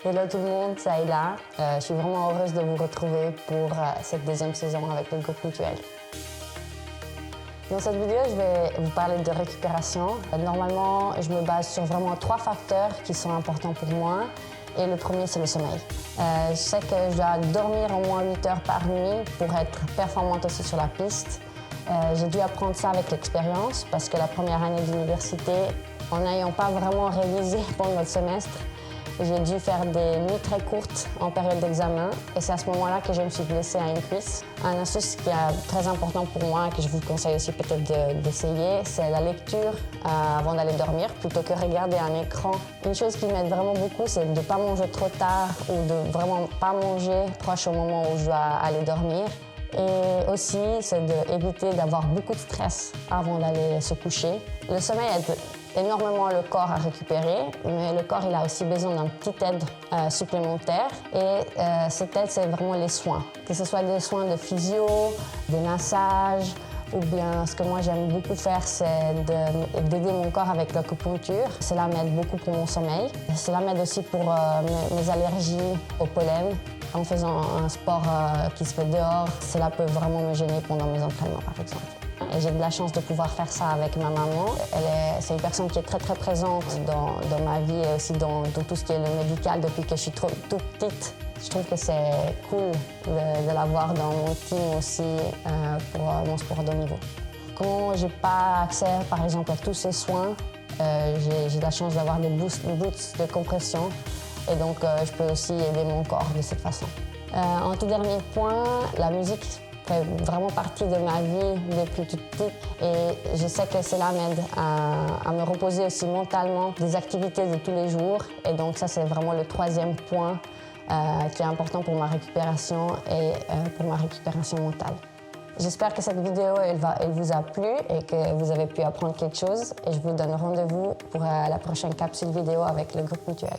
Hello tout le monde, c'est Ayla. Je suis vraiment heureuse de vous retrouver pour cette deuxième saison avec le groupe Mutuel. Dans cette vidéo, je vais vous parler de récupération. Normalement, je me base sur vraiment 3 facteurs qui sont importants pour moi. Et le premier, c'est le sommeil. Je sais que je dois dormir au moins 8 heures par nuit pour être performante aussi sur la piste. J'ai dû apprendre ça avec l'expérience parce que la première année d'université, en n'ayant pas vraiment révisé pendant notre semestre, j'ai dû faire des nuits très courtes en période d'examen et c'est à ce moment-là que je me suis blessée à une cuisse. Un astuce qui est très important pour moi et que je vous conseille aussi peut-être d'essayer, c'est la lecture avant d'aller dormir plutôt que regarder un écran. Une chose qui m'aide vraiment beaucoup, c'est de ne pas manger trop tard ou de vraiment pas manger proche au moment où je dois aller dormir. Et aussi, c'est d'éviter d'avoir beaucoup de stress avant d'aller se coucher. Le sommeil aide énormément le corps à récupérer, mais le corps il a aussi besoin d'une petite aide supplémentaire. Et cette aide, c'est vraiment les soins. Que ce soit des soins de physio, des massages, ou bien ce que moi j'aime beaucoup faire, c'est d'aider mon corps avec l'acupuncture. Cela m'aide beaucoup pour mon sommeil. Cela m'aide aussi pour mes allergies au pollen. En faisant un sport qui se fait dehors, cela peut vraiment me gêner pendant mes entraînements, par exemple. Et j'ai de la chance de pouvoir faire ça avec ma maman. C'est une personne qui est très très présente dans ma vie et aussi dans tout ce qui est le médical depuis que je suis toute petite. Je trouve que c'est cool de l'avoir dans mon team aussi pour mon sport de haut niveau. Quand j'ai pas accès, par exemple, à tous ces soins, j'ai de la chance d'avoir des boots de compression. Et donc, je peux aussi aider mon corps de cette façon. En tout dernier point, la musique fait vraiment partie de ma vie depuis toute petite. Et je sais que cela m'aide à me reposer aussi mentalement des activités de tous les jours. Et donc, ça, c'est vraiment le troisième point qui est important pour ma récupération et pour ma récupération mentale. J'espère que cette vidéo elle vous a plu et que vous avez pu apprendre quelque chose. Et je vous donne rendez-vous pour la prochaine capsule vidéo avec le groupe Mutuel.